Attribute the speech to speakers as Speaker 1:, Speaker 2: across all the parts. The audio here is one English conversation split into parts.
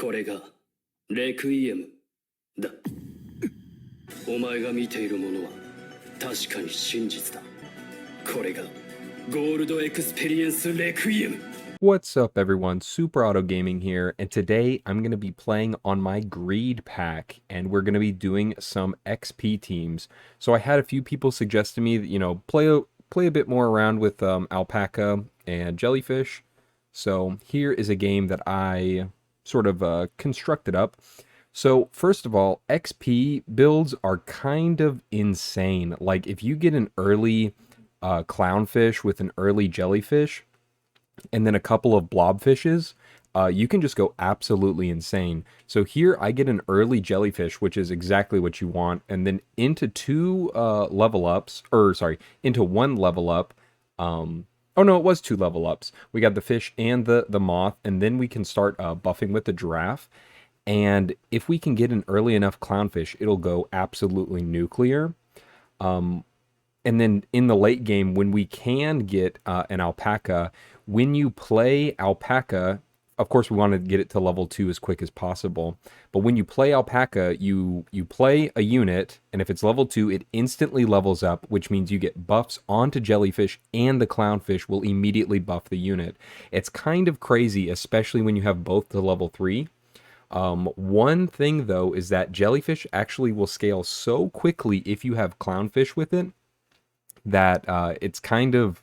Speaker 1: これがレクイエムだ。お前が見ているものは確かに真実だ。これがゴールドエクスペリエンスレクイエム。
Speaker 2: What's up, everyone? Super Auto Gaming here, and today I'm going to be playing on my Greed pack, and we're going to be doing some XP teams. So I had a few people suggest to me that, play a bit more around with Alpaca and Jellyfish. So here is a game that I sort of constructed up. So first of all, XP builds are kind of insane. Like if you get an early clownfish with an early jellyfish, and then a couple of blobfishes, you can just go absolutely insane. So here I get an early jellyfish, which is exactly what you want, and then into into one level up. Oh no, it was 2 level ups. We got the fish and the moth, and then we can start buffing with the giraffe. And if we can get an early enough clownfish, it'll go absolutely nuclear. And then in the late game, when we can get an alpaca, when you play alpaca, of course we want to get it to level 2 as quick as possible. But when you play alpaca, you play a unit, and if it's level 2, it instantly levels up, which means you get buffs onto jellyfish, and the clownfish will immediately buff the unit. It's kind of crazy, especially when you have both to level 3. One thing though is that jellyfish actually will scale so quickly if you have clownfish with it, that it's kind of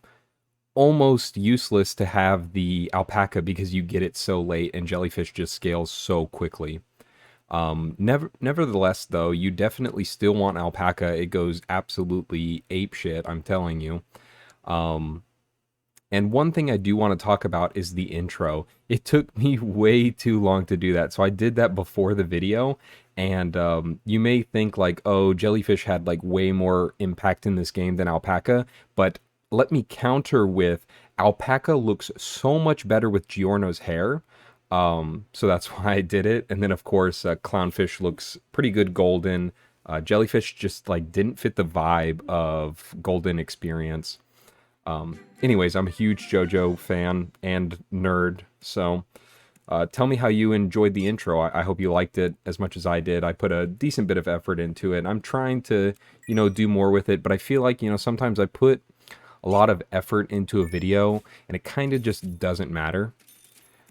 Speaker 2: almost useless to have the alpaca because you get it so late and jellyfish just scales so quickly. Nevertheless, though, you definitely still want alpaca. It goes absolutely apeshit, I'm telling you. And one thing I do want to talk about is the intro. It took me way too long to do that, so I did that before the video. And you may think like, oh, jellyfish had like way more impact in this game than alpaca, but let me counter with alpaca looks so much better with Giorno's hair. So that's why I did it. And then of course, clownfish looks pretty good golden. Jellyfish just like didn't fit the vibe of golden experience. Anyways, I'm a huge JoJo fan and nerd, so tell me how you enjoyed the intro. I hope you liked it as much as I did. I put a decent bit of effort into it. I'm trying to, do more with it, but I feel like, sometimes I put a lot of effort into a video and it kind of just doesn't matter.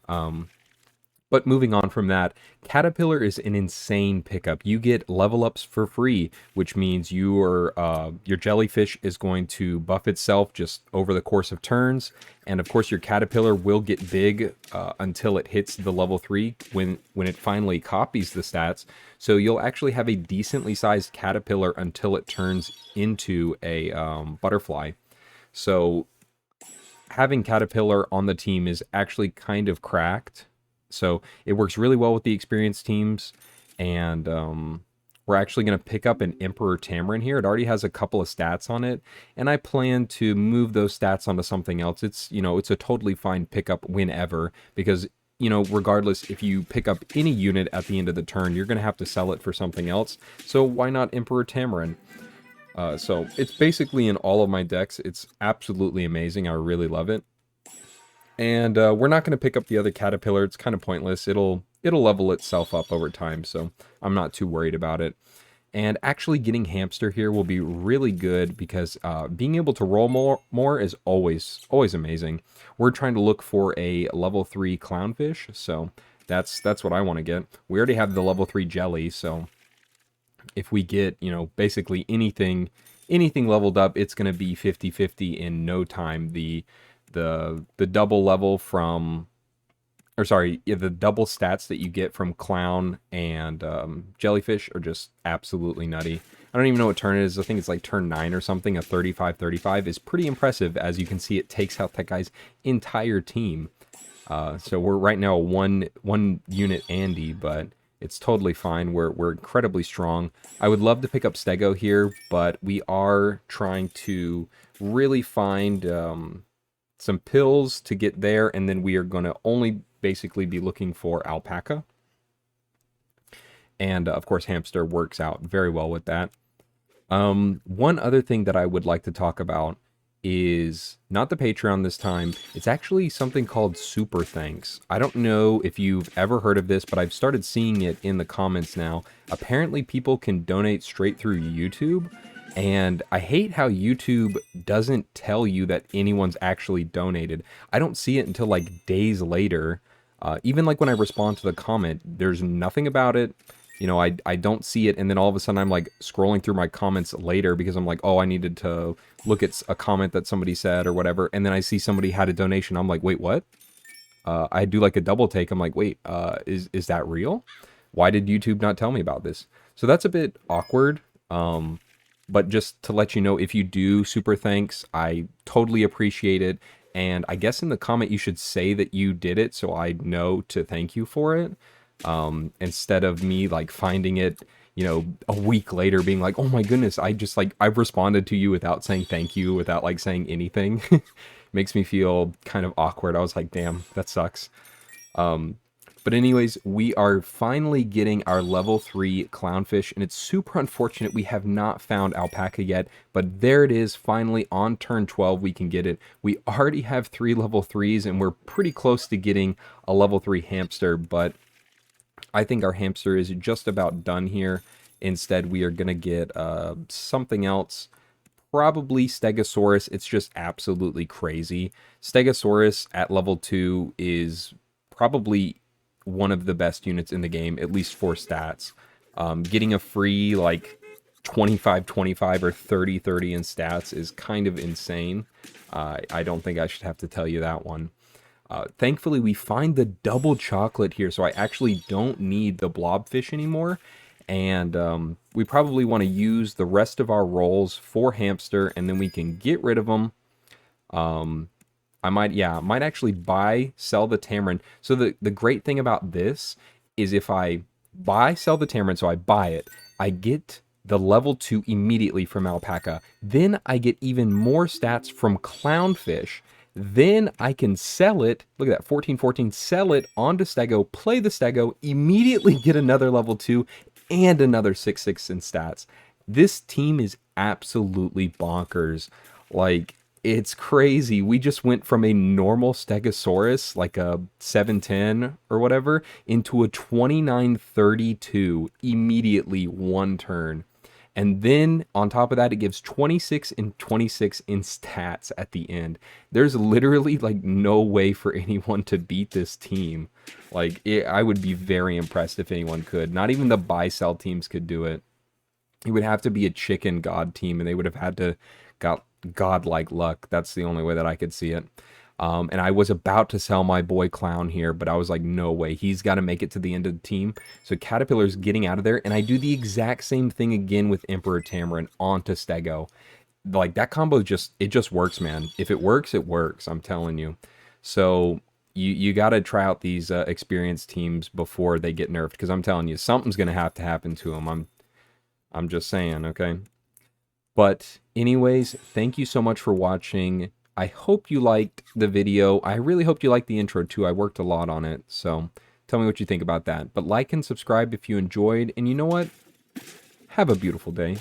Speaker 2: But moving on from that, Caterpillar is an insane pickup. You get level ups for free, which means your jellyfish is going to buff itself just over the course of turns. And of course, your Caterpillar will get big until it hits the level 3 when it finally copies the stats. So you'll actually have a decently sized Caterpillar until it turns into a butterfly. So having Caterpillar on the team is actually kind of cracked. So it works really well with the experienced teams, and we're actually going to pick up an Emperor Tamarin here. It already has a couple of stats on it, and I plan to move those stats onto something else. It's, it's a totally fine pickup whenever, because, regardless, if you pick up any unit at the end of the turn, you're going to have to sell it for something else. So why not Emperor Tamarin? So it's basically in all of my decks. It's absolutely amazing. I really love it. And we're not going to pick up the other Caterpillar. It's kind of pointless. It'll level itself up over time, so I'm not too worried about it. And actually getting Hamster here will be really good because being able to roll more is always amazing. We're trying to look for a level 3 clownfish, so that's what I want to get. We already have the level 3 jelly, so if we get, basically anything leveled up, it's going to be 50-50 in no time. The double level from, the double stats that you get from clown and jellyfish are just absolutely nutty. I don't even know what turn it is. I think it's like turn 9 or something. A 35-35 is pretty impressive. As you can see, it takes out that guy's entire team. So we're right now one unit Andy, but it's totally fine. We're incredibly strong. I would love to pick up Stego here, but we are trying to really find some pills to get there, and then we are going to only basically be looking for alpaca. And of course, Hamster works out very well with that. One other thing that I would like to talk about is not the Patreon this time. It's actually something called Super Thanks. I don't know if you've ever heard of this, but I've started seeing it in the comments now. Apparently people can donate straight through YouTube, and I hate how YouTube doesn't tell you that anyone's actually donated. I don't see it until like days later. Even like when I respond to the comment, there's nothing about it. You know, I don't see it, and then all of a sudden I'm like scrolling through my comments later because I'm like, oh, I needed to look at a comment that somebody said or whatever, and then I see somebody had a donation. I'm like, wait, what? I do like a double take. I'm like, wait, is that real? Why did YouTube not tell me about this? So that's a bit awkward. But just to let you know, if you do super thanks, I totally appreciate it. And I guess in the comment you should say that you did it so I know to thank you for it. Instead of me like finding it, you know, a week later being like, oh my goodness, I've responded to you without saying thank you, without like saying anything. Makes me feel kind of awkward. I was like, damn, that sucks. But anyways, we are finally getting our level 3 clownfish, and it's super unfortunate we have not found Alpaca yet, but there it is, finally on turn 12 we can get it. We already have 3 level 3s, and we're pretty close to getting a level 3 hamster, but I think our hamster is just about done here. Instead, we are going to get something else. Probably Stegosaurus. It's just absolutely crazy. Stegosaurus at level 2 is probably one of the best units in the game, at least for stats. Getting a free, like, 25-25 or 30-30 in stats is kind of insane. I don't think I should have to tell you that one. Thankfully, we find the double chocolate here, so I actually don't need the blobfish anymore. And we probably want to use the rest of our rolls for hamster, and then we can get rid of them. I might actually sell the tamarin. So the great thing about this is if I sell the tamarin, so I buy it, I get the level 2 immediately from Alpaca. Then I get even more stats from clownfish. Then I can sell it, look at that, 14-14, sell it onto Stego, play the Stego, immediately get another level 2 and another 6-6 in stats. This team is absolutely bonkers. Like, it's crazy. We just went from a normal Stegosaurus, like a 710 or whatever, into a 2932 immediately one turn. And then on top of that, it gives 26 and 26 in stats at the end. There's literally like no way for anyone to beat this team. Like, I would be very impressed if anyone could. Not even the buy-sell teams could do it. It would have to be a chicken god team, and they would have had to got godlike luck. That's the only way that I could see it. And I was about to sell my boy Clown here, but I was like, no way. He's got to make it to the end of the team. So Caterpillar's getting out of there, and I do the exact same thing again with Emperor Tamarin onto Stego. Like, that combo it just works, man. If it works, it works. I'm telling you. So you got to try out these experienced teams before they get nerfed, because I'm telling you, something's going to have to happen to them. I'm just saying, okay? But anyways, thank you so much for watching. I hope you liked the video. I really hope you liked the intro too. I worked a lot on it, so tell me what you think about that. But like and subscribe if you enjoyed, and you know what? Have a beautiful day.